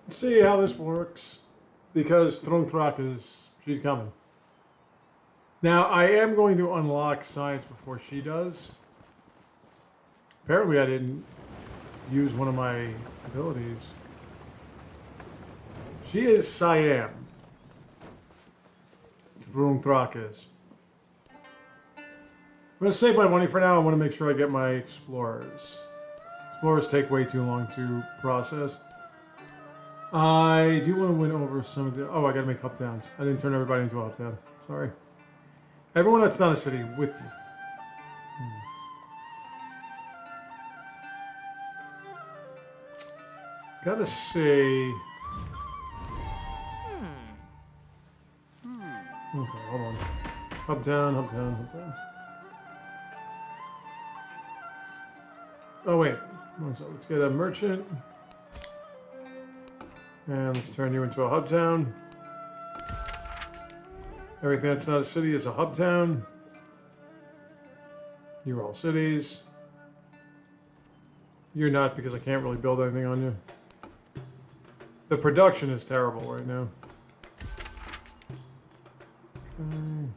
Let's see how this works. Because Trung Trac she's coming. Now, I am going to unlock science before she does. Apparently, I didn't use one of my abilities. She is Siam. Trung Trac is. I'm going to save my money for now. I want to make sure I get my explorers. Explorers take way too long to process. I do want to win over some of the... Oh, I got to make hub towns. I didn't turn everybody into a hub town. Sorry. Everyone that's not a city with... Gotta say... Okay, hold on. Hub town, hub town, hub town. Oh, wait. So let's get a merchant. And let's turn you into a hub town. Everything that's not a city is a hub town. You're all cities. You're not, because I can't really build anything on you. The production is terrible right now. Okay.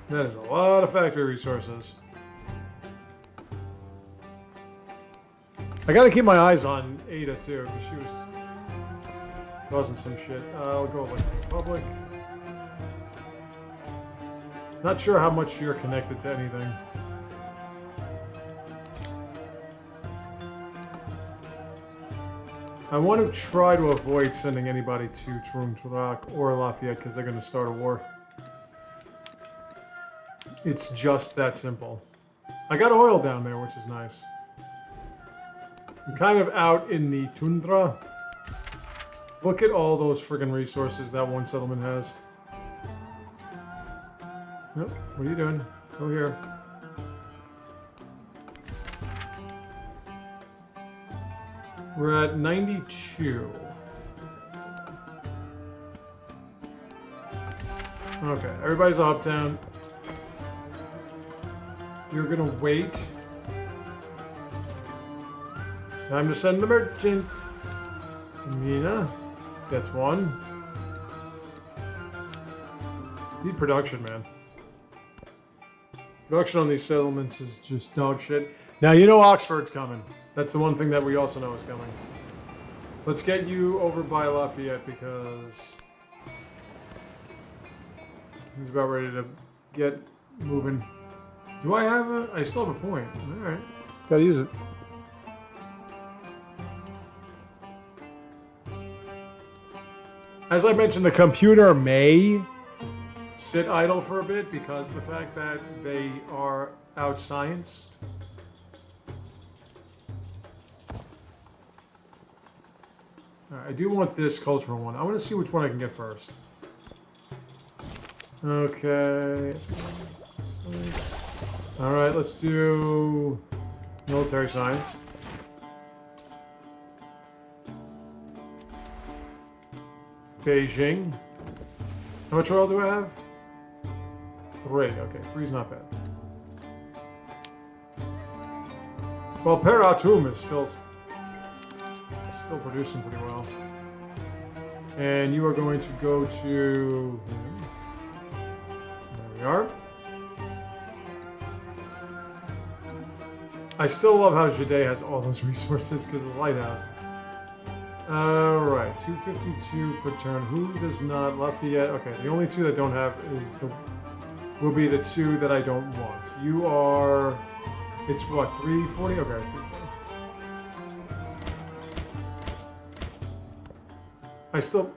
That is a lot of factory resources. I gotta keep my eyes on Ada too, because she was causing some shit. I'll go with Republic. Not sure how much you're connected to anything. I want to try to avoid sending anybody to Trung Trac or Lafayette because they're going to start a war. It's just that simple. I got oil down there, which is nice. I'm kind of out in the tundra. Look at all those friggin' resources that one settlement has. Nope. What are you doing? Go here. We're at 92. Okay, everybody's a uptown. You're gonna wait. Time to send the merchants. Amina gets one. Need production, man. Production on these settlements is just dog shit. Now, you know Oxford's coming. That's the one thing that we also know is coming. Let's get you over by Lafayette because he's about ready to get moving. Do I have a... I still have a point. Alright. Gotta use it. As I mentioned, the computer may sit idle for a bit because of the fact that they are outscienced. I do want this cultural one. I want to see which one I can get first. Okay. Alright, let's do military science. Beijing. How much oil do I have? 3. Okay, 3's not bad. Well, Peratum is still producing pretty well. And you are going to go to... There we are. I still love how Jade has all those resources because of the lighthouse. Alright, 252 per turn. Who does not? Lafayette. Okay, the only two that don't have is will be the two that I don't want. You are... It's what, 340? Okay, 340. I still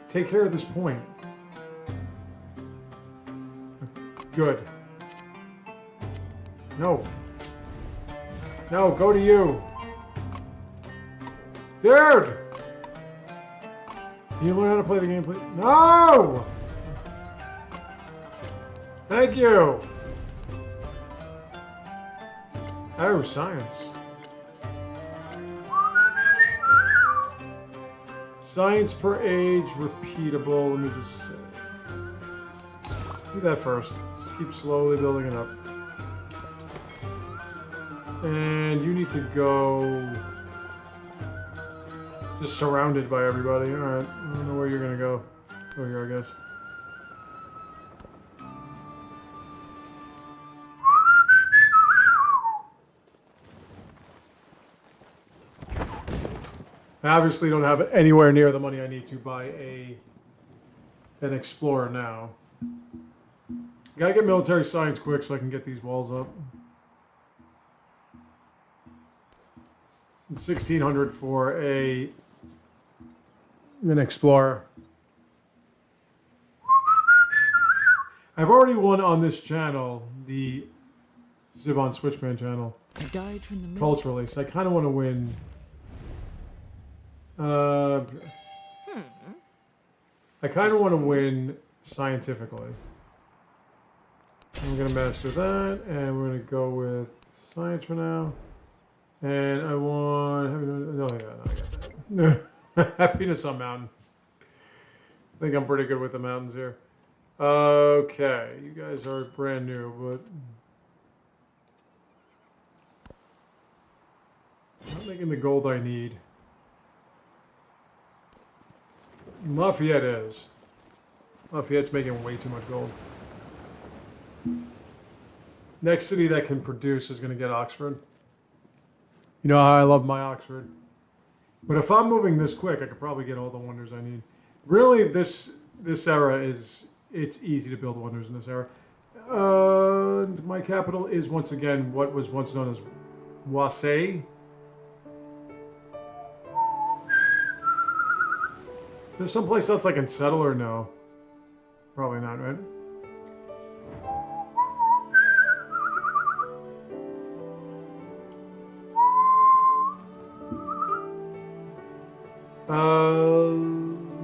take care of this point. Good. No. No, go to you. Dude! Can you learn how to play the game, please? No! Thank you! Oh, science. Science per age, repeatable. Let me just say. do that first. Just keep slowly building it up. And you need to go... Just surrounded by everybody. Alright, I don't know where you're gonna go. Go here, I guess. I obviously don't have anywhere near the money I need to buy an explorer now. Gotta get military science quick so I can get these walls up. 1600 for an explorer. I've already won on this channel, the Zivon Switchman channel, culturally, so I kind of want to win. I kind of want to win scientifically. I'm going to master that, and we're going to go with science for now. And I want... No, I got that. Happiness on mountains. I think I'm pretty good with the mountains here. Okay, you guys are brand new, but... I'm not making the gold I need. Lafayette is. Lafayette's making way too much gold. Next city that can produce is going to get Oxford. You know how I love my Oxford. But if I'm moving this quick, I could probably get all the wonders I need. Really, this era is... It's easy to build wonders in this era. My capital is, once again, what was once known as Wasay. Is there someplace else I can settle or no? Probably not, right?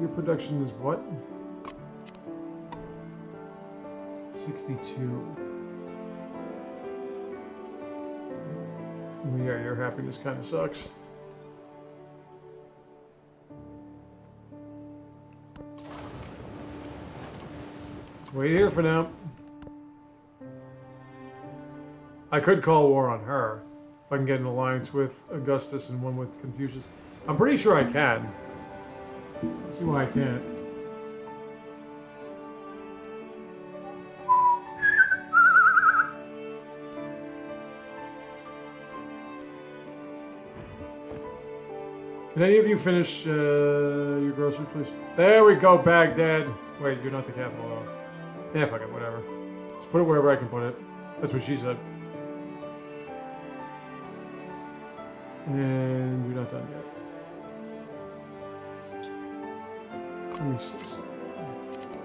Your production is what? 62. Yeah, your happiness kind of sucks. Wait here for now. I could call war on her if I can get an alliance with Augustus and one with Confucius. I'm pretty sure I can. Let's see why I can't. Can any of you finish your groceries, please? There we go, Baghdad. Wait, you're not the capital, though. Yeah, fuck it, whatever. Just put it wherever I can put it. That's what she said. And you're not done yet. Let me see something.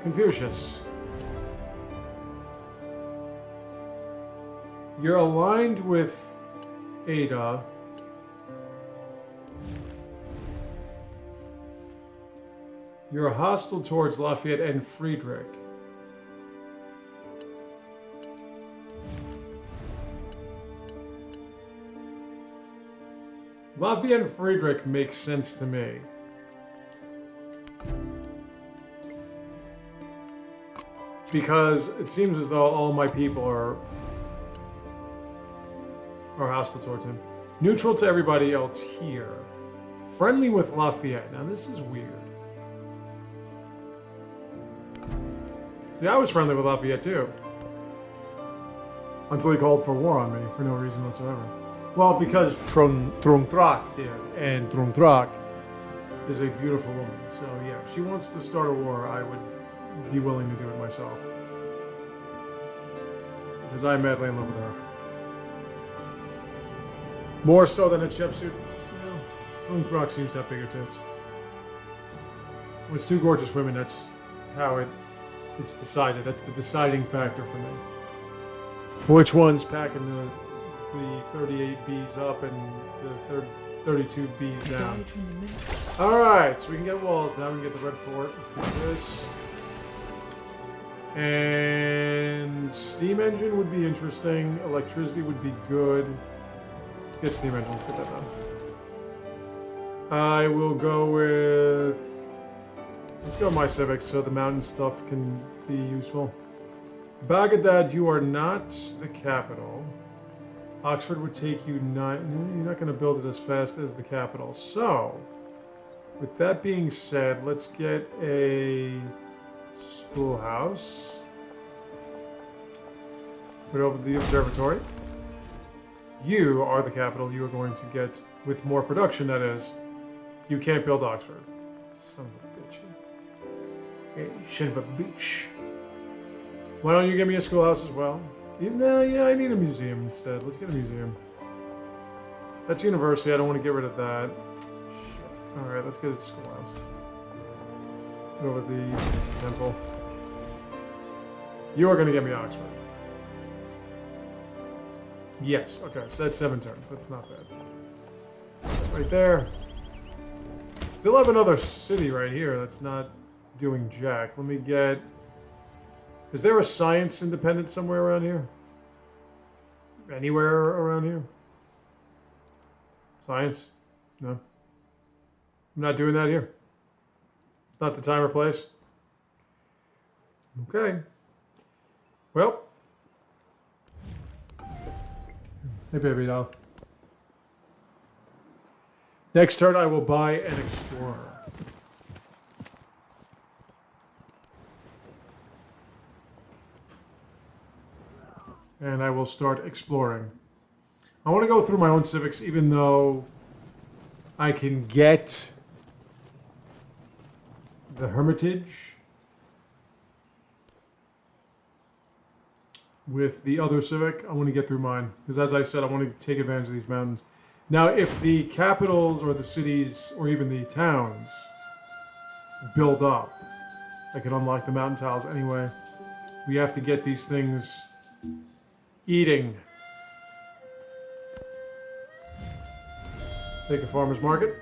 Confucius. You're aligned with Ada. You're hostile towards Lafayette and Friedrich. Lafayette and Friedrich makes sense to me. Because it seems as though all my people are hostile towards him. Neutral to everybody else here. Friendly with Lafayette. Now this is weird. See, I was friendly with Lafayette too. Until he called for war on me for no reason whatsoever. Well, because Trung Trac did. And Trung Trac is a beautiful woman. So yeah, if she wants to start a war, I would be willing to do it myself. Because I'm madly in love with her. More so than Hatshepsut. Well, Trung Trac seems to have bigger tits. When it's two gorgeous women, that's how it's decided. That's the deciding factor for me. Which one's packing the 38 Bs up and the 32 Bs down? Alright, so we can get walls. Now we can get the Red Fort. Let's do this. And steam engine would be interesting. Electricity would be good. Let's get steam engine. Let's get that done. I will go with... Let's go with my civics so the mountain stuff can be useful. Baghdad, you are not the capital. Oxford would take you 9. You're not going to build it as fast as the capital. So, with that being said, let's get a schoolhouse. Put over the observatory. You are the capital. You are going to get, with more production, that is, you can't build Oxford. Son of a bitch. Hey, son of a bitch. Why don't you give me a schoolhouse as well? Yeah, I need a museum instead. Let's get a museum. That's university. I don't want to get rid of that. Shit. Alright, let's get a schoolhouse. Put over the temple. You are going to get me Oxford. Yes, okay, so that's 7 turns. That's not bad. Right there. Still have another city right here that's not doing jack. Let me get... Is there a science independent somewhere around here? Anywhere around here? Science? No. I'm not doing that here. It's not the time or place. Okay. Well. Hey, baby doll. Next turn, I will buy an explorer. And I will start exploring. I want to go through my own civics, even though I can get the Hermitage with the other civic. I want to get through mine. Because as I said, I want to take advantage of these mountains. Now, if the capitals or the cities or even the towns build up, I can unlock the mountain tiles anyway. We have to get these things eating. Take a farmer's market.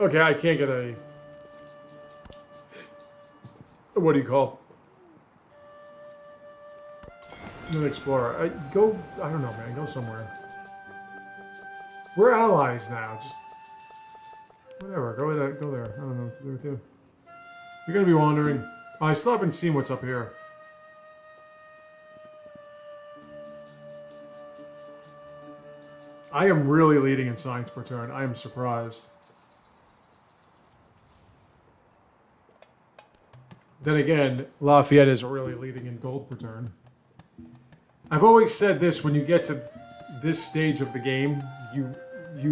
Okay, I can't get a... What do you call? An explorer. I don't know, man. Go somewhere. We're allies now. Just... Whatever. Go there. I don't know what to do with you. You're going to be wandering. I still haven't seen what's up here. I am really leading in science per turn. I am surprised. Then again, Lafayette is really leading in gold per turn. I've always said this, when you get to this stage of the game, you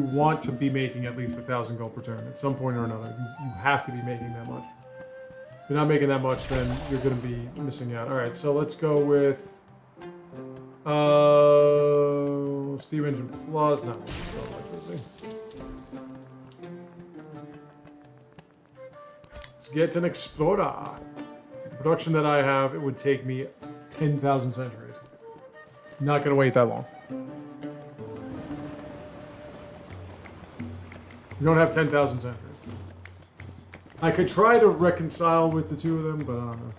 want to be making at least 1,000 gold per turn. At some point or another, you have to be making that much. If you're not making that much, then you're going to be missing out. Alright, so let's go with... Steam Engine Plus. No, let's go like this thing. Let's get an Explorer. The production that I have, it would take me 10,000 centuries. Not going to wait that long. We don't have 10,000 centuries. I could try to reconcile with the two of them, but I don't know.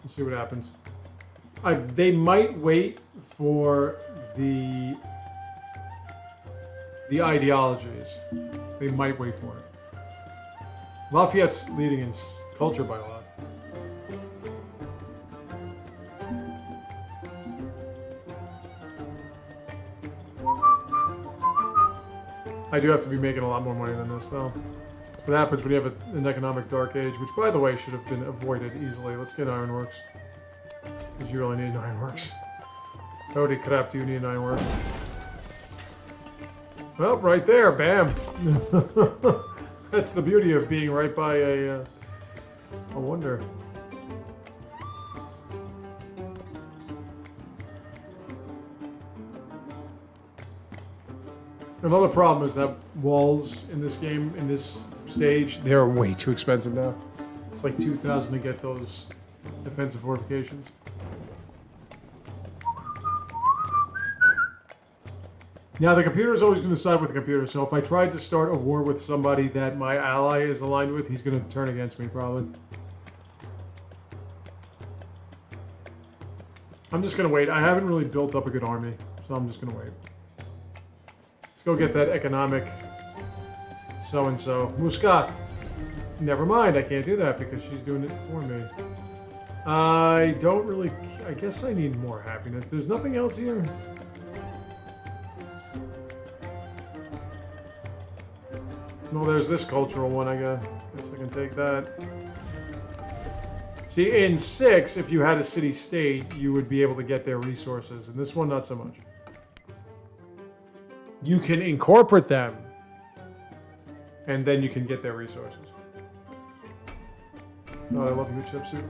We'll see what happens. They might wait for the ideologies. They might wait for it. Lafayette's leading in culture by a lot. I do have to be making a lot more money than this, though. That's what happens when you have an economic dark age, which, by the way, should have been avoided easily. Let's get ironworks. Because you really need ironworks. Holy crap, do you need ironworks? Well, right there, bam! That's the beauty of being right by a wonder. Another problem is that walls in this game, in this stage, they're way too expensive now. It's like 2,000 to get those defensive fortifications. Now, the computer is always going to side with the computer, so if I tried to start a war with somebody that my ally is aligned with, he's going to turn against me, probably. I'm just going to wait. I haven't really built up a good army, so I'm just going to wait. Let's go get that economic so-and-so. Muscat. never mind, I can't do that because she's doing it for me. I don't really... I guess I need more happiness. There's nothing else here. Well, there's this cultural one, I guess. Guess I can take that. See, in 6, if you had a city-state, you would be able to get their resources. In this one, not so much. You can incorporate them, and then you can get their resources. Oh, I love you, Hatshepsut.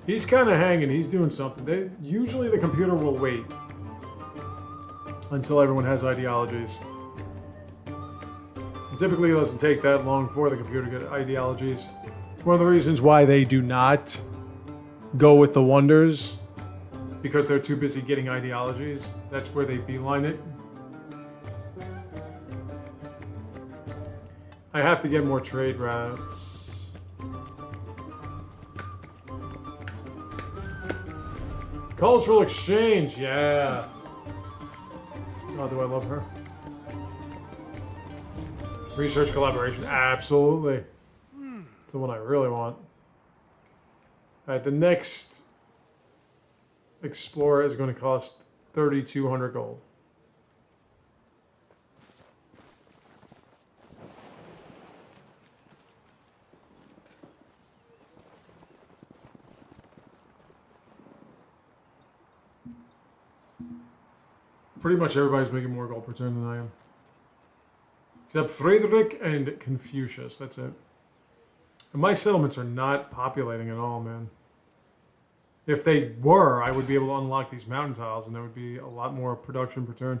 He's kind of hanging. He's doing something. Usually the computer will wait until everyone has ideologies. And typically it doesn't take that long for the computer to get ideologies. One of the reasons why they do not go with the wonders, because they're too busy getting ideologies. That's where they beeline it. I have to get more trade routes. Cultural exchange, yeah. Oh, do I love her? Research collaboration, absolutely. It's the one I really want. Alright, the next Explorer is going to cost 3,200 gold. Pretty much everybody's making more gold per turn than I am. Except Friedrich and Confucius, that's it. And my settlements are not populating at all, man. If they were, I would be able to unlock these mountain tiles and there would be a lot more production per turn.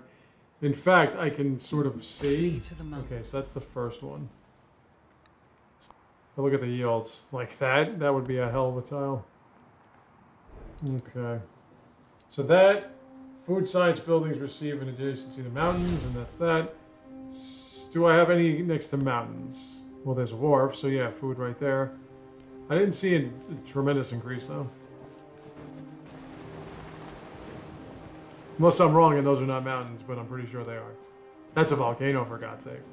In fact, I can sort of see... Okay, so that's the first one. But look at the yields. Like that would be a hell of a tile. Okay. So that... Food science buildings receive an adjacency to mountains, and that's that. Do I have any next to mountains? Well, there's a wharf, so yeah, food right there. I didn't see a tremendous increase, though. Unless I'm wrong and those are not mountains, but I'm pretty sure they are. That's a volcano, for God's sakes.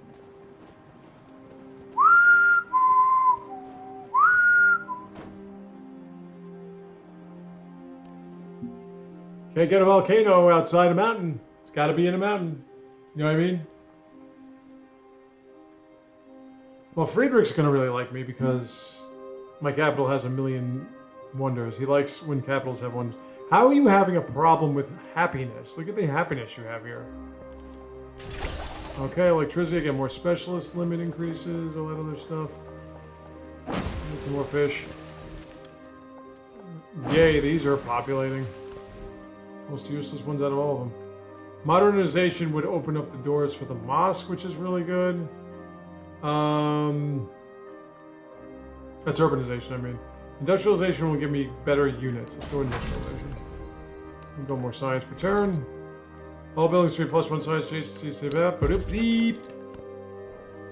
Can't get a volcano outside a mountain. It's got to be in a mountain. You know what I mean? Well, Friedrich's going to really like me because my capital has 1,000,000 wonders. He likes when capitals have wonders. How are you having a problem with happiness? Look at the happiness you have here. Okay, electricity, I get more specialist limit increases, all that other stuff. Get some more fish. Yay, these are populating. Most useless ones out of all of them. Modernization would open up the doors for the mosque, which is really good. That's urbanization, I mean. Industrialization will give me better units. Let's go industrialization. We'll go more science per turn. All buildings 3+1 science adjacency, save that. Beep.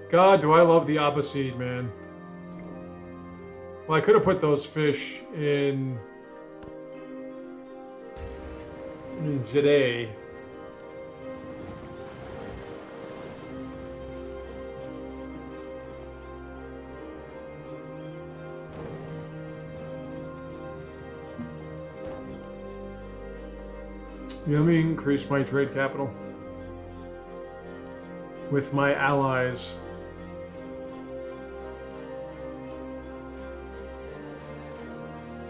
God, do I love the Abbasid, man. Well, I could have put those fish in Jade. Let me increase my trade capital with my allies.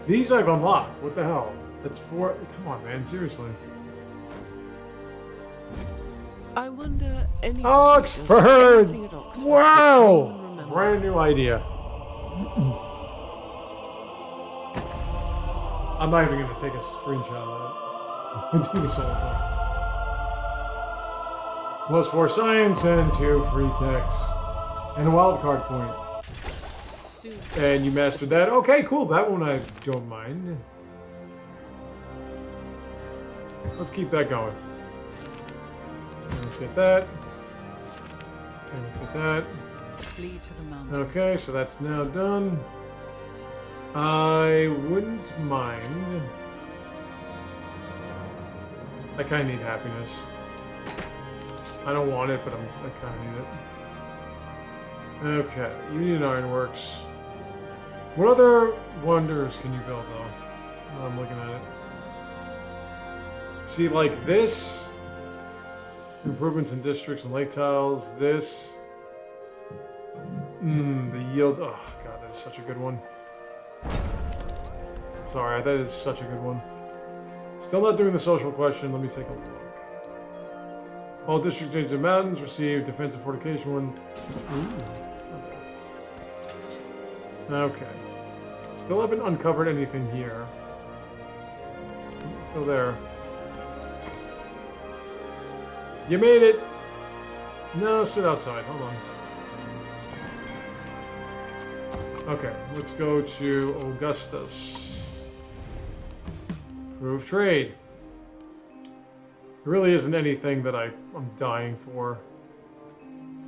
These I've unlocked. What the hell? That's 4. Come on, man. Seriously. I wonder. Oxford! Wow! Brand new idea. I'm not even going to take a screenshot of that. I'm do this all the time. +4 science and 2 free text. And a wildcard point. And you mastered that. Okay, cool. That one I don't mind. Let's keep that going. And let's get that. And let's get that. Flee to the mountains. Okay, so that's now done. I wouldn't mind. I kind of need happiness. I don't want it, but I kind of need it. Okay, Union Ironworks. What other wonders can you build, though? I'm looking at it. See, like this. Improvements in districts and lake tiles. This. The yields. Oh, God, that is such a good one. Sorry, that is such a good one. Still not doing the social question. Let me take a look. All districts change to mountains receive defensive fortification one. Okay. Still haven't uncovered anything here. Let's go there. You made it! No, sit outside. Hold on. Okay, let's go to Augustus. Prove trade. There really isn't anything that I'm dying for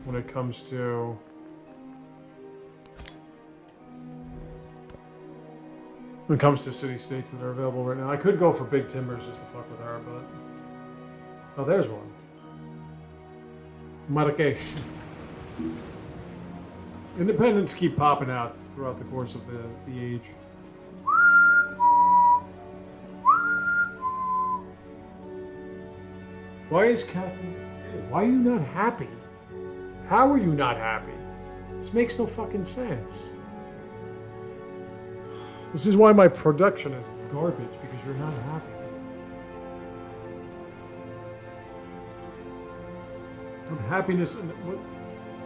when it comes to... When it comes to city-states that are available right now. I could go for big timbers just to fuck with her, but... Oh, there's one. Marrakesh. Independents keep popping out throughout the course of the age. Why is Catherine... Why are you not happy? How are you not happy? This makes no fucking sense. This is why my production is garbage, because you're not happy. Of happiness and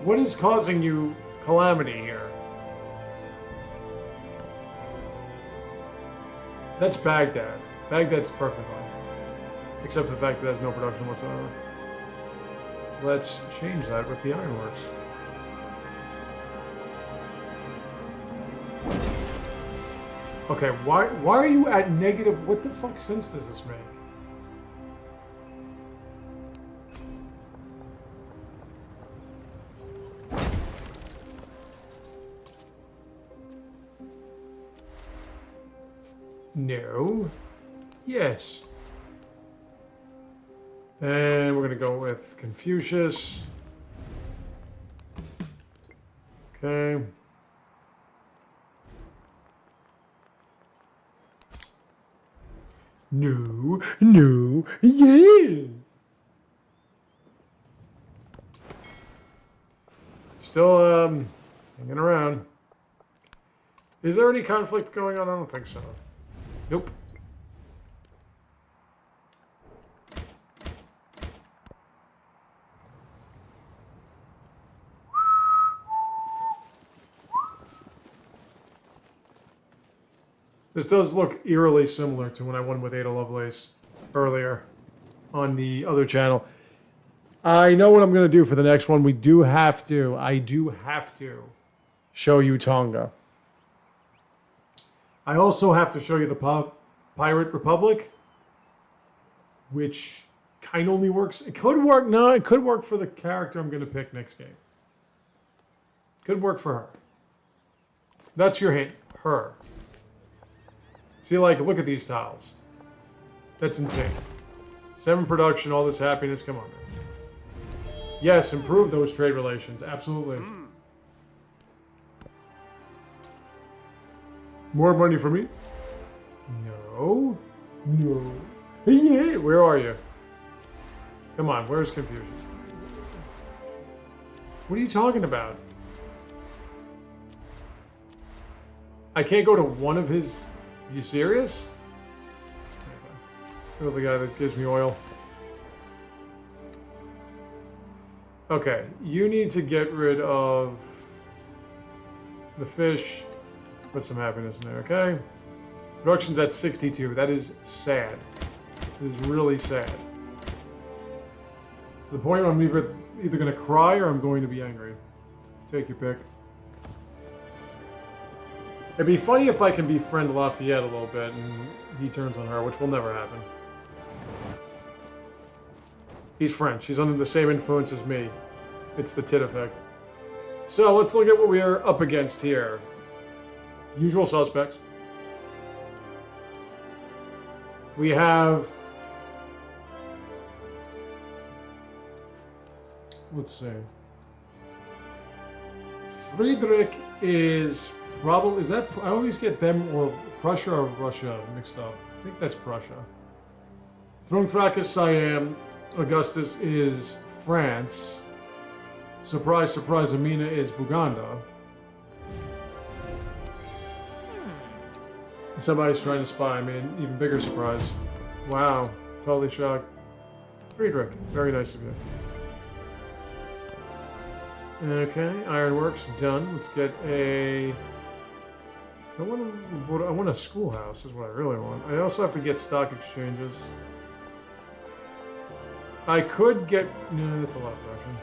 what is causing you calamity here? That's Baghdad. Baghdad's perfect fine. Except for the fact that it has no production whatsoever. Let's change that with the ironworks. Okay, why are you at negative? What the fuck sense does this make? No. Yes. And we're going to go with Confucius. Okay. No. No. Yeah. Still, hanging around. Is there any conflict going on? I don't think so. Nope. This does look eerily similar to when I won with Ada Lovelace earlier on the other channel. I know what I'm going to do for the next one. I do have to show you Tonga. I also have to show you the Pirate Republic, which kind of only works. It could work. No, it could work for the character I'm going to pick next game. Could work for her. That's your hint. Her. See, like, look at these tiles. That's insane. 7 production, all this happiness. Come on, man. Yes, improve those trade relations. Absolutely. More money for me? No. No. Yeah. Where are you? Come on, where's Confucius? What are you talking about? I can't go to one of his... You serious? Go to the guy that gives me oil. Okay, you need to get rid of the fish. Put some happiness in there, okay? Production's at 62. That is sad. It is really sad. To the point where I'm either going to cry or I'm going to be angry. Take your pick. It'd be funny if I can befriend Lafayette a little bit and he turns on her, which will never happen. He's French. He's under the same influence as me. It's the tit effect. So let's look at what we are up against here. Usual suspects. We have... Let's see. Friedrich is probably... Is that... I always get them or Prussia or Russia mixed up. I think that's Prussia. Trung Trac is Siam. Augustus is France. Surprise, surprise, Amina is Buganda. Somebody's trying to spy me, an even bigger surprise. Wow, totally shocked. Friedrich, very nice of you. Okay, ironworks, done. Let's get a... I want a schoolhouse, is what I really want. I also have to get stock exchanges. I could get... No, that's a lot of production.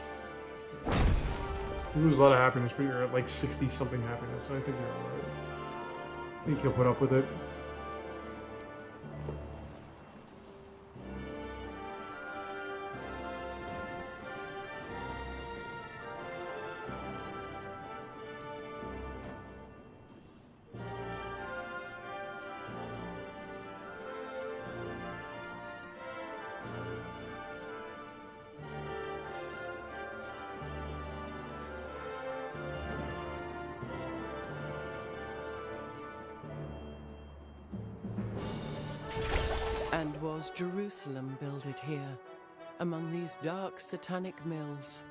You lose a lot of happiness, but you're at like 60-something happiness, so I think you're alright. I think you'll put up with it. And was Jerusalem builded here, among these dark satanic mills?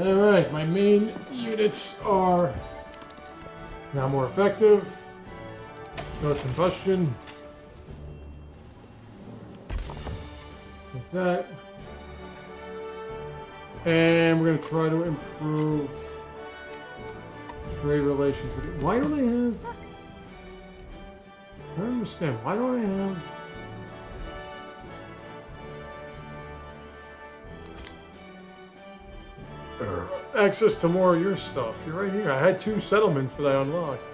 Alright, my main units are now more effective. No combustion. Take that. And we're going to try to improve trade relations with it. Why don't I have... I don't understand. Why don't I have... access to more of your stuff? You're right here. I had 2 settlements that I unlocked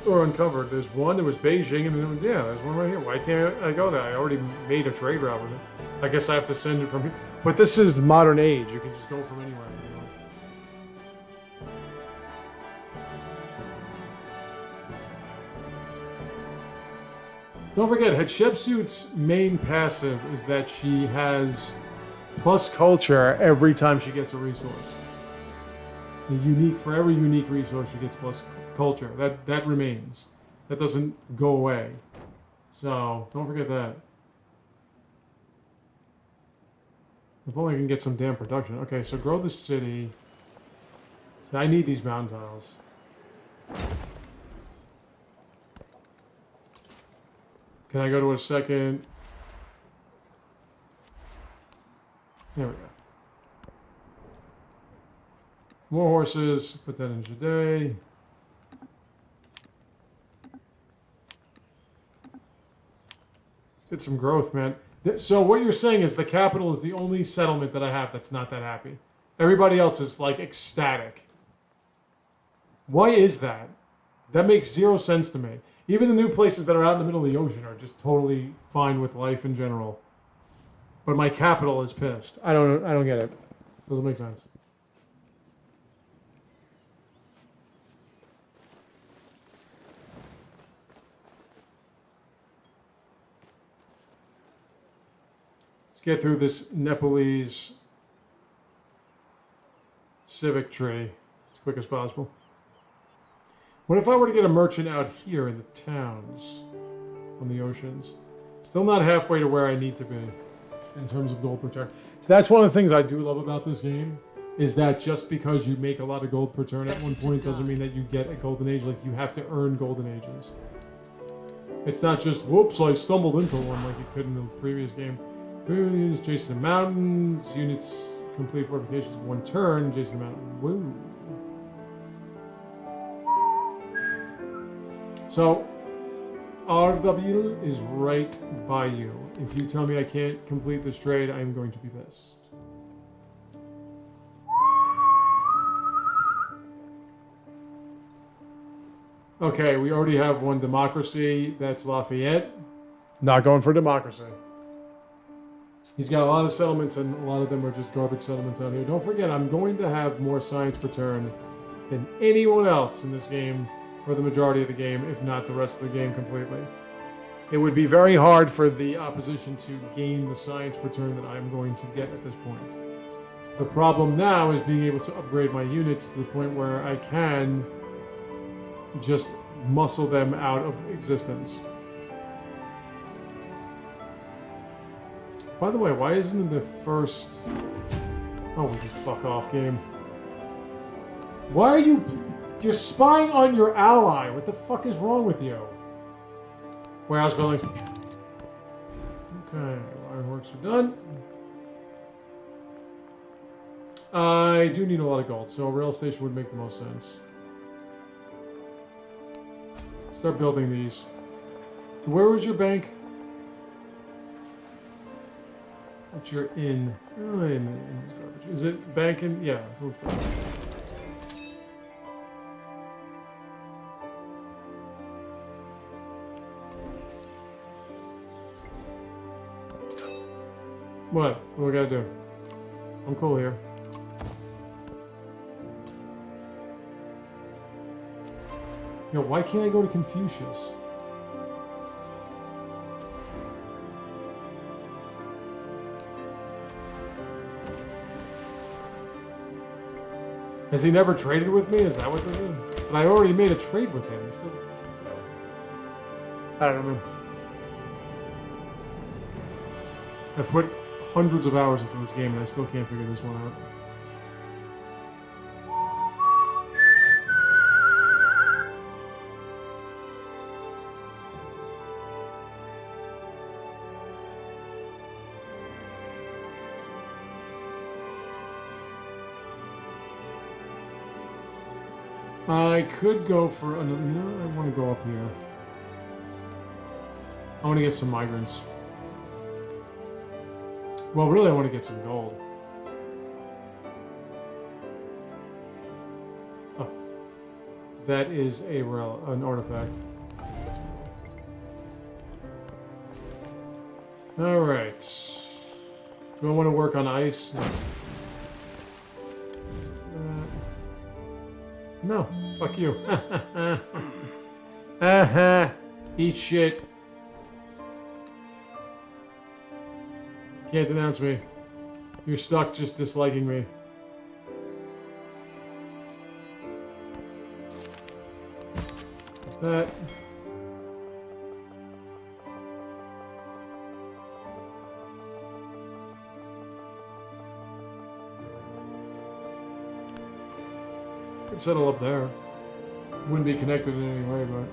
or uncovered. There's one that was Beijing, and then, yeah, there's one right here. Why can't I go there? I already made a trade route with it. I guess I have to send it from here. But this is modern age. You can just go from anywhere. You know? Don't forget, Hatshepsut's main passive is that she has plus culture every time she gets a resource. For every unique resource she gets plus culture. That remains. That doesn't go away. So don't forget that. If only I can get some damn production. Okay, so grow the city. So I need these mountain tiles. Can I go to a second? There we go. More horses. Put that in Judea. Let's get some growth, man. So what you're saying is the capital is the only settlement that I have that's not that happy. Everybody else is like ecstatic. Why is that? That makes 0 sense to me. Even the new places that are out in the middle of the ocean are just totally fine with life in general. But my capital is pissed. I don't get it. Doesn't make sense. Let's get through this Nepalese civic tree as quick as possible. What if I were to get a merchant out here in the towns on the oceans? Still not halfway to where I need to be in terms of gold per turn. So that's one of the things I do love about this game, is that just because you make a lot of gold per turn at one point doesn't mean that you get a golden age. Like, you have to earn golden ages. It's not just, whoops, I stumbled into one like you could in the previous game. 3 units chase the mountains. Units complete fortifications 1 turn. Chase the mountain. Woo. So, RW is right by you. If you tell me I can't complete this trade, I'm going to be pissed. Okay, we already have one democracy. That's Lafayette. Not going for democracy. He's got a lot of settlements, and a lot of them are just garbage settlements out here. Don't forget, I'm going to have more science per turn than anyone else in this game for the majority of the game, if not the rest of the game completely. It would be very hard for the opposition to gain the science per turn that I'm going to get at this point. The problem now is being able to upgrade my units to the point where I can just muscle them out of existence. By the way, why isn't it the first... Oh, would you fuck off, game? Why are you... You're spying on your ally. What the fuck is wrong with you? Warehouse buildings. Okay, ironworks are done. I do need a lot of gold, so a rail station would make the most sense. Start building these. Where was your bank? What's your inn? Oh, in this garbage. Is it banking? Yeah, so let's go. What? What do we gotta do? I'm cool here. Yo, why can't I go to Confucius? Has he never traded with me? Is that what this is? But I already made a trade with him. This doesn't... I don't know. I've put hundreds of hours into this game and I still can't figure this one out. I could go for another... You know, I want to go up here. I want to get some migrants. Well, really, I want to get some gold. Oh. That is an artifact. Alright. Do I want to work on ice? No. Fuck you. Eat shit. Can't denounce me. You're stuck just disliking me. That. Could settle up there. Wouldn't be connected in any way, but...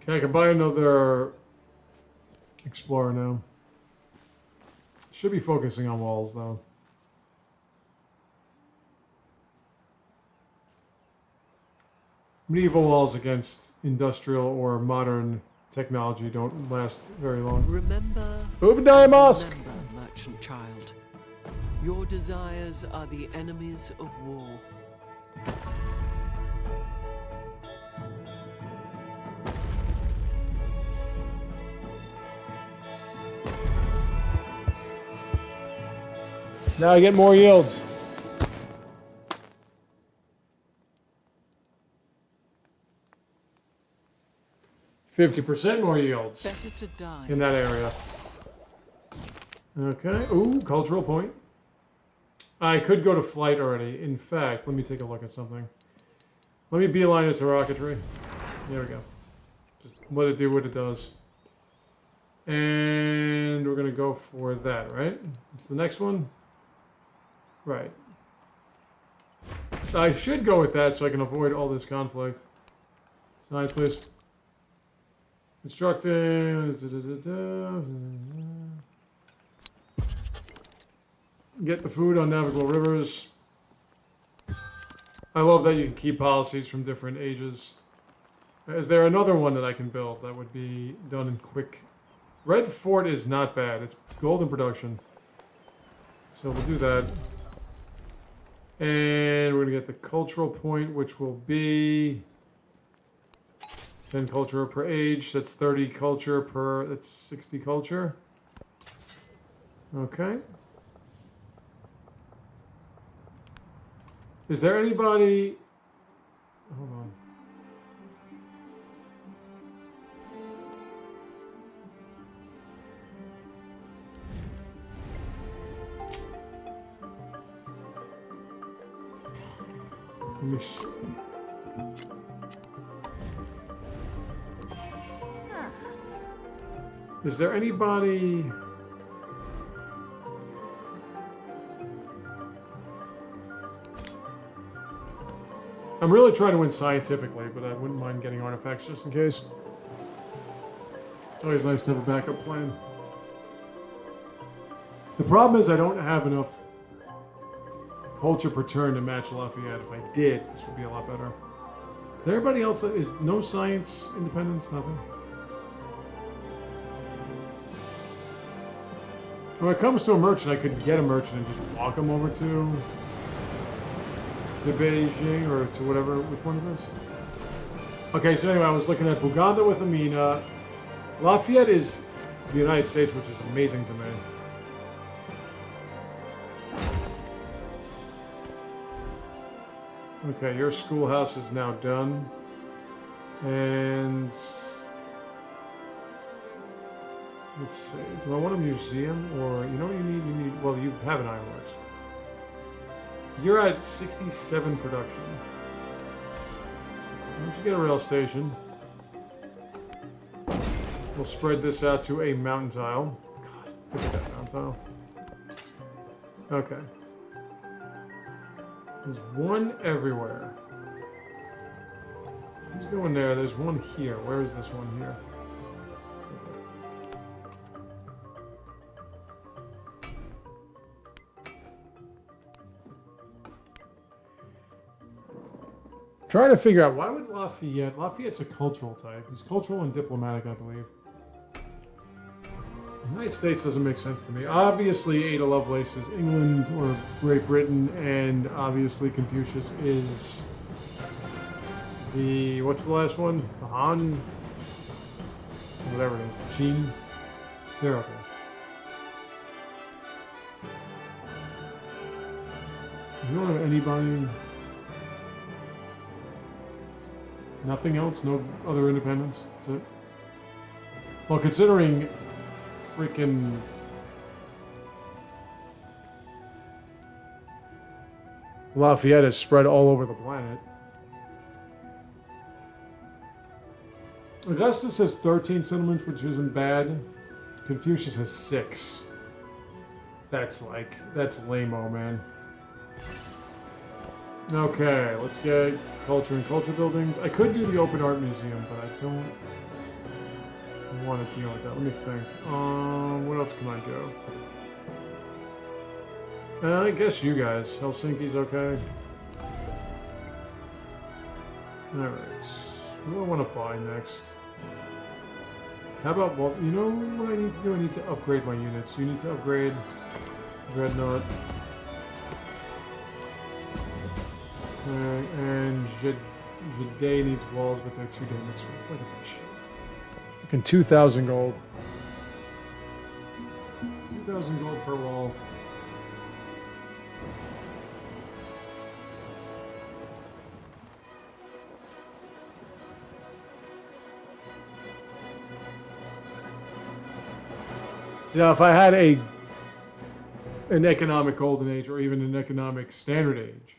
Okay, I can buy another Explorer now. Should be focusing on walls, though. Medieval walls against industrial or modern technology don't last very long. Remember, Mosque! remember, merchant child. Your desires are the enemies of war. Now I get more yields. 50% more yields Better to die. in that area. Okay. Ooh, cultural point. I could go to flight already. In fact, let me take a look at something. Let me beeline it to rocketry. There we go. Just let it do what it does. And we're going to go for that, right? It's the next one? Right. I should go with that so I can avoid all this conflict. Science, please. Constructing. Get the food on navigable rivers. I love that you can keep policies from different ages. Is there another one that I can build that would be done in quick? Red Fort is not bad. It's golden production. So we'll do that. And we're going to get the cultural point, which will be 10 culture per age. That's 30 culture per... That's 60 culture. Okay. Is there anybody... Hold on. Let me see. Is there anybody... I'm really trying to win scientifically, but I wouldn't mind getting artifacts just in case. It's always nice to have a backup plan. The problem is I don't have enough culture per turn to match Lafayette. If I did, this would be a lot better. Is there anybody else that is no science, independence, nothing? When it comes to a merchant, I could get a merchant and just walk him over to Beijing or to whatever. Which one is this? Okay, so anyway, I was looking at Buganda with Amina. Lafayette is the United States, which is amazing to me. Okay, your schoolhouse is now done. And let's see. Do I want a museum or you know what you need? You need well, you have an ironworks. You're at 67 production. Why don't you get a rail station? We'll spread this out to a mountain tile. God, look at that mountain tile. Okay. There's one everywhere. He's going there. There's one here. Where is this one here? Trying to figure out why would Lafayette... Lafayette's a cultural type. He's cultural and diplomatic, I believe. The United States doesn't make sense to me. Obviously, Ada Lovelace is England or Great Britain, and obviously Confucius is the... What's the last one? The Han? Whatever it is. Qin? They're okay. You don't have anybody... Nothing else? No other independence? That's it? Well, considering freaking... Lafayette is spread all over the planet. Augustus has 13 settlements, which isn't bad. Confucius has 6. That's lame-o, man. Okay, let's get culture and culture buildings. I could do the open art museum, but I don't want to deal with that. Let me think. What else can I do? I guess you guys. Helsinki's okay. Alright. What do I want to buy next? How about, well, you know what I need to do? I need to upgrade my units. You need to upgrade Dreadnought. And Jade needs walls, but they're 2 damage space. Look at this shit. Fucking 2,000 gold. 2,000 gold per wall. Now, if I had an economic golden age or even an economic standard age,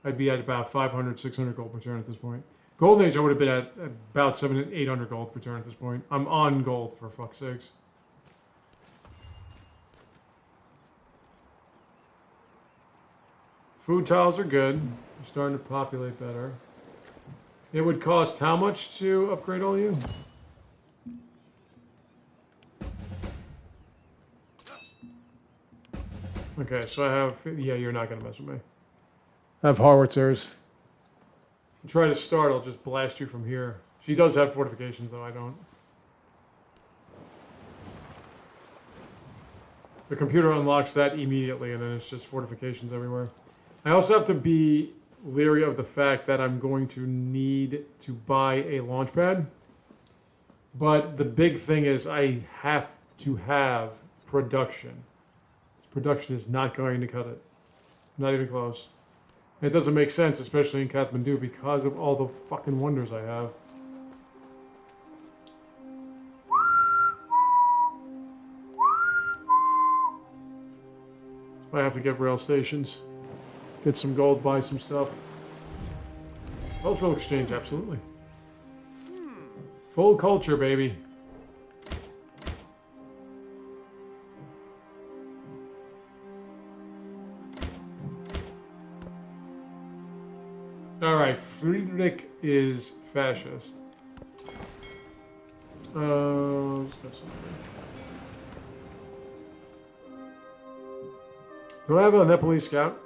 I'd be at about 500, 600 gold per turn at this point. Golden age, I would have been at about 700, 800 gold per turn at this point. I'm on gold, for fuck's sakes. Food tiles are good. They're starting to populate better. It would cost how much to upgrade all you? Okay, so I have... Yeah, you're not going to mess with me. I have howitzers. Try to start, I'll just blast you from here. She does have fortifications, though I don't. The computer unlocks that immediately, and then it's just fortifications everywhere. I also have to be leery of the fact that I'm going to need to buy a launch pad. But the big thing is I have to have production. This production is not going to cut it. Not even close. It doesn't make sense, especially in Kathmandu, because of all the fucking wonders I have. So I have to get rail stations. Get some gold, buy some stuff. Cultural exchange, absolutely. Full culture, baby. Alright, Friedrich is fascist. Let's go somewhere. Do I have a Nepalese scout?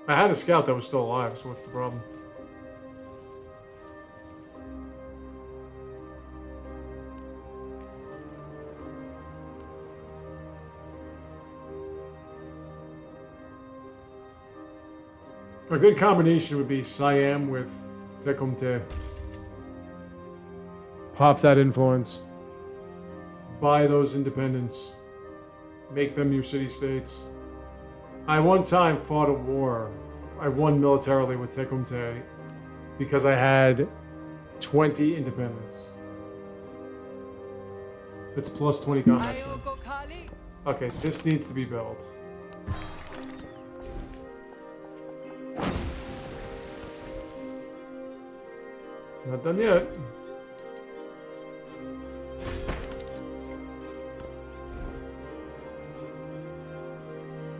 I had a scout that was still alive, so what's the problem? A good combination would be Siam with Tecumte. Pop that influence. Buy those independents. Make them your city-states. I one time fought a war. I won militarily with Tecumte because I had 20 independents. It's plus 20 combat. Okay, this needs to be built. Not done yet.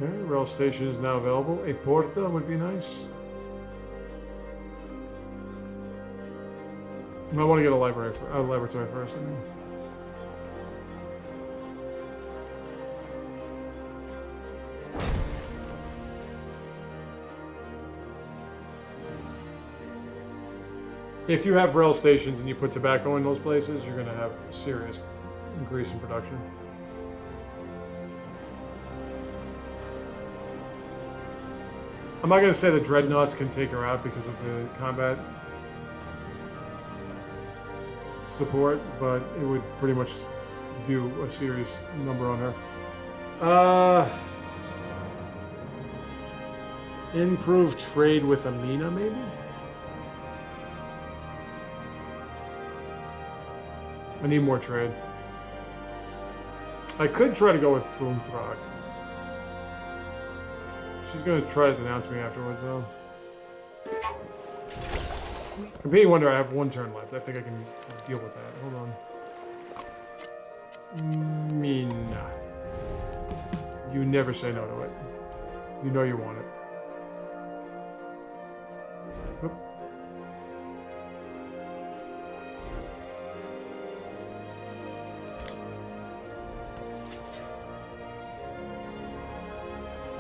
Okay, rail station is now available. A porta would be nice. I want to get a laboratory first. I mean. If you have rail stations and you put tobacco in those places, you're going to have a serious increase in production. I'm not going to say the dreadnoughts can take her out because of the combat support, but it would pretty much do a serious number on her. Improve trade with Amina, maybe? I need more trade. I could try to go with Trung Trac. She's going to try to denounce me afterwards, though. Competing wonder, I have one turn left. I think I can deal with that. Hold on. Mina. You never say no to it. You know you want it. Oop.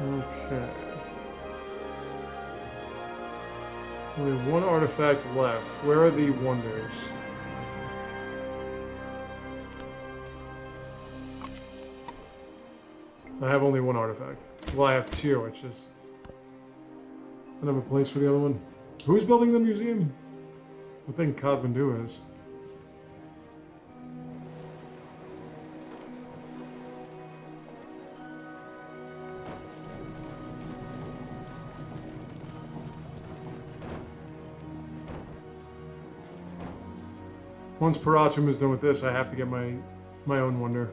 Okay. Only one artifact left. Where are the wonders? I have only one artifact. Well, I have two. It's just... I don't have a place for the other one. Who's building the museum? I think Kathmandu is. Once Paratum is done with this, I have to get my own wonder.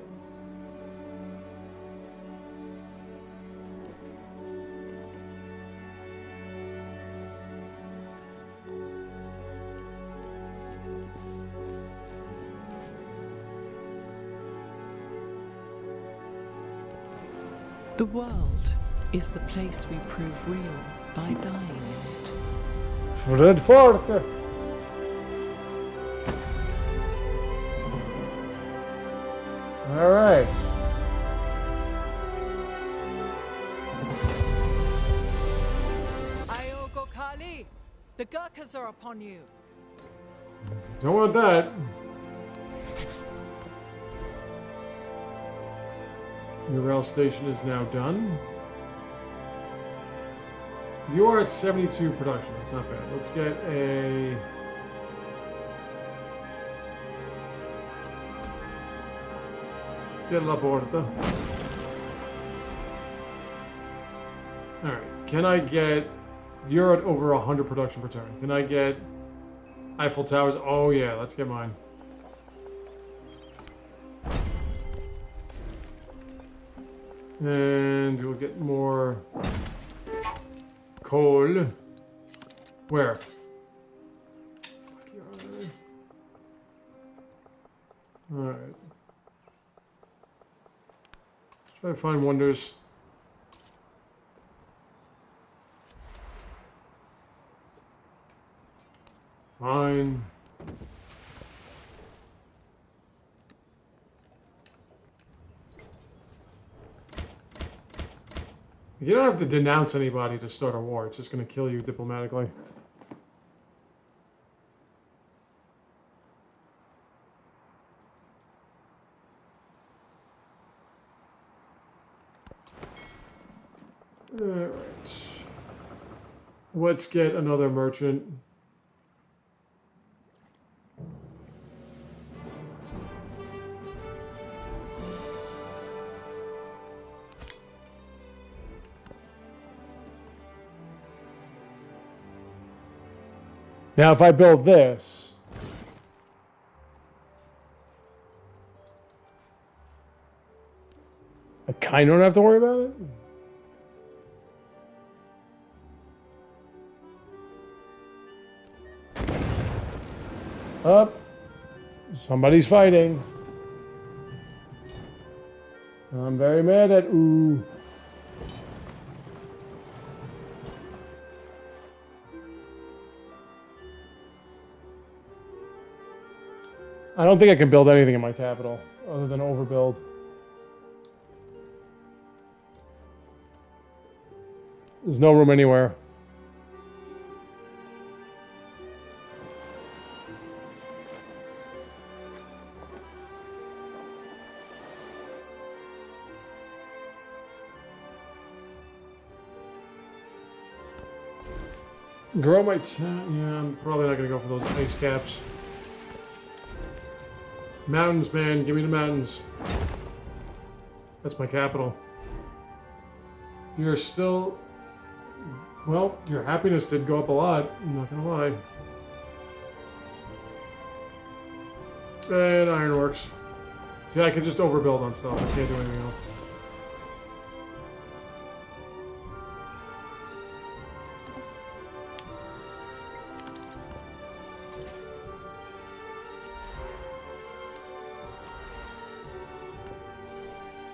The world is the place we prove real by dying in it. Fred Forte. All right. Iogo Kali, the Gurkhas are upon you. Don't want that. Your rail station is now done. You are at 72 production. That's not bad. Let's get a... Let's get La Porta. Alright. Can I get... You're at over 100 production per turn. Can I get Eiffel Towers? Oh yeah, let's get mine. And we'll get more coal. Where? Fuck you. Alright. Let's try to find wonders. Fine. You don't have to denounce anybody to start a war. It's just going to kill you diplomatically. Alright. Let's get another merchant. Now, if I build this, I kind of don't have to worry about it. Up. Somebody's fighting. I'm very mad at ooh. I don't think I can build anything in my capital other than overbuild. There's no room anywhere. Grow my town. Yeah, I'm probably not going to go for those ice caps. Mountains, man. Give me the mountains. That's my capital. You're still... Well, your happiness did go up a lot. I'm not going to lie. And ironworks. See, I can just overbuild on stuff. I can't do anything else.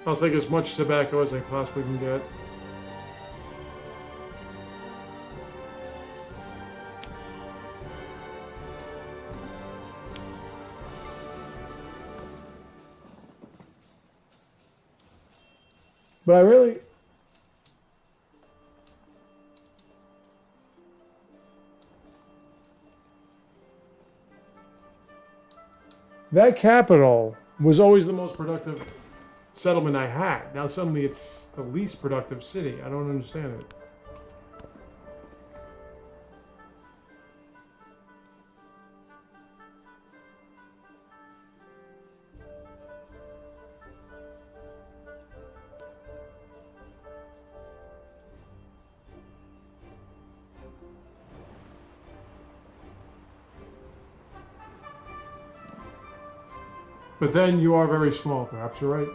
I'll take as much tobacco as I possibly can get. But I really... That capital was always the most productive settlement I had. Now suddenly it's the least productive city. I don't understand it. But then you are very small, perhaps you're right.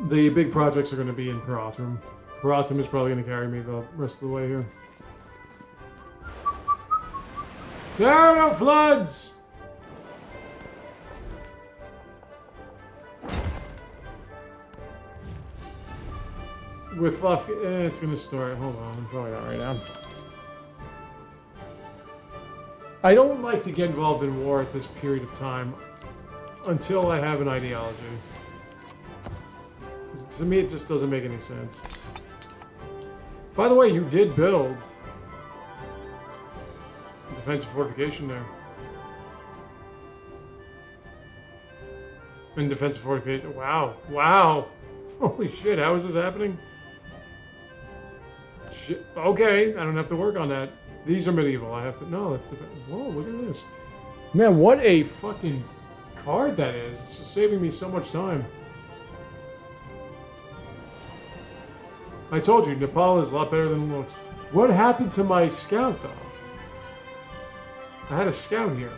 The big projects are going to be in Paratum. Paratum is probably going to carry me the rest of the way here. There are no floods! with Lafayette, it's gonna start. Hold on, I'm probably not right now. I don't like to get involved in war at this period of time until I have an ideology. To me, it just doesn't make any sense. By the way, you did build a defensive fortification there. And defensive fortification. Wow. Wow. Holy shit, how is this happening? Shit. Okay, I don't have to work on that. These are medieval. I have to. No, that's defensive. Whoa, look at this. Man, what a fucking card that is. It's just saving me so much time. I told you, Nepal is a lot better than it looks. What happened to my scout, though? I had a scout here.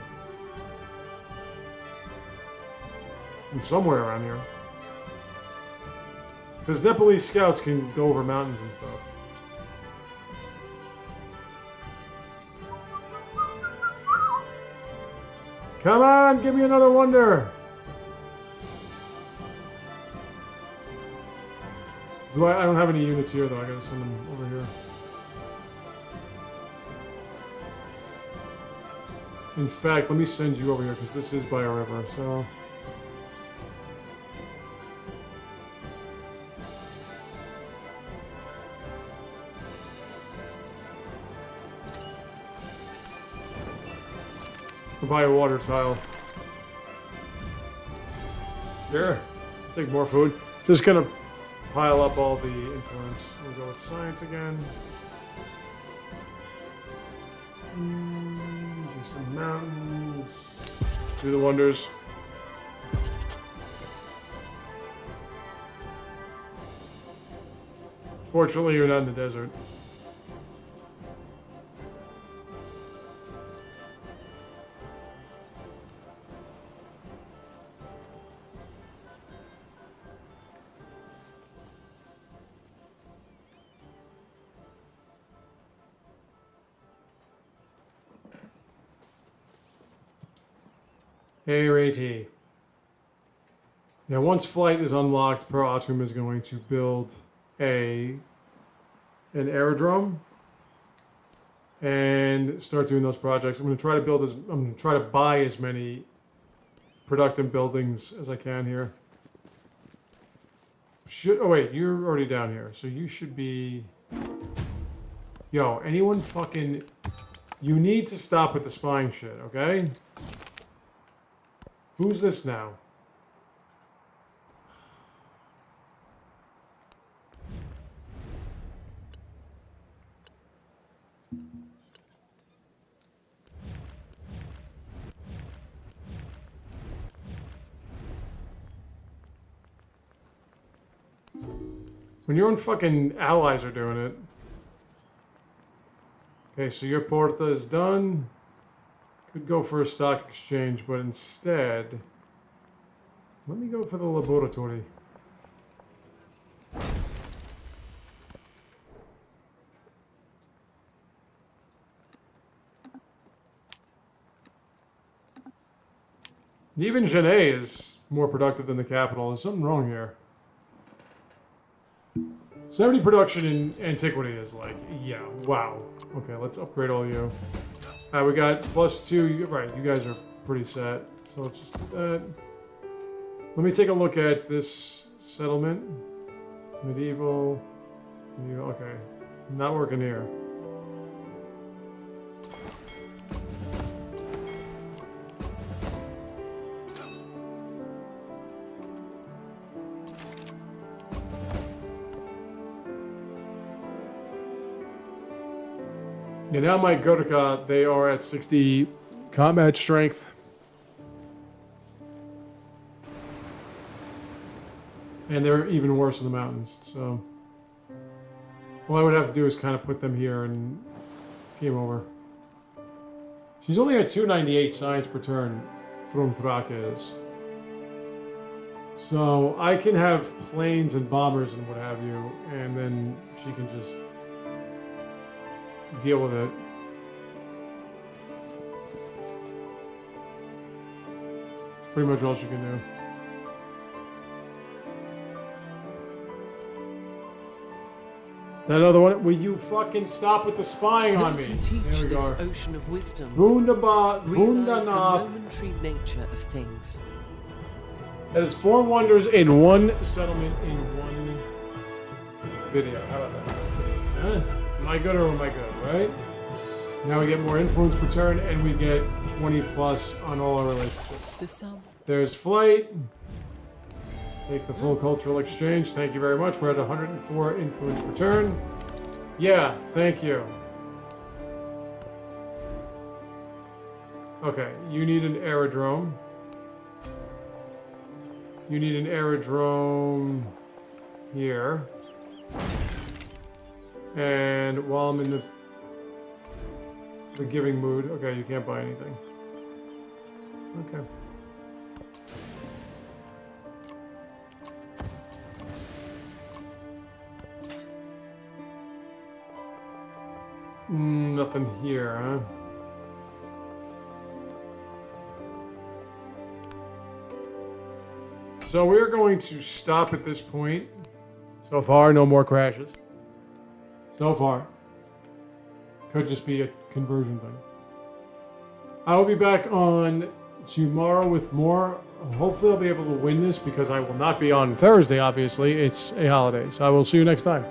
From somewhere around here. Because Nepalese scouts can go over mountains and stuff. Come on, give me another wonder. I don't have any units here, though. I gotta send them over here. In fact, let me send you over here, because this is by a river, so... I'll buy a water tile. Sure. Take more food. Just gonna pile up all the influence. We'll go with science again. Do some mountains. Do the wonders. Fortunately, you're not in the desert. ARAT. Yeah, once flight is unlocked, Per Atum is going to build an aerodrome and start doing those projects. I'm going to try to I'm going to try to buy as many productive buildings as I can here. Oh wait, you're already down here, so you should be. Yo, anyone fucking. You need to stop with the spying shit, okay? Who's this now? When your own fucking allies are doing it. Okay, so your Porta is done. Could go for a stock exchange, but instead, let me go for the laboratory. Even Genet is more productive than the capital. There's something wrong here. 70 production in antiquity is like, yeah, wow. Okay, let's upgrade all you. We got +2. Right, you guys are pretty set. So let's just do that. Let me take a look at this settlement. Medieval. Okay. Not working here. Yeah, now my Gurkha, they are at 60 combat strength. And they're even worse in the mountains, so... all I would have to do is kind of put them here and it's game over. She's only at 298 science per turn, Trung Trac is. So I can have planes and bombers and what have you, and then she can just deal with it. It's pretty much all she can do. That other one. Will you fucking stop with the spying on Those me? who teach There we this go. ocean of wisdom Wunderbar, realize the wundernath. momentary nature of things. That is 4 wonders in one settlement in one video. How about that? Huh? Am I good or am I good, right? Now we get more influence per turn and we get 20 plus on all our relationships. The sun. There's flight. Take the full cultural exchange. Thank you very much. We're at 104 influence per turn. Yeah, thank you. Okay, you need an aerodrome. You need an aerodrome here. And while I'm in the giving mood, okay, you can't buy anything. Okay. Nothing here, huh? So we're going to stop at this point. So far, no more crashes. So far. Could just be a conversion thing. I will be back on tomorrow with more. Hopefully I'll be able to win this because I will not be on Thursday, obviously. It's a holiday. So I will see you next time.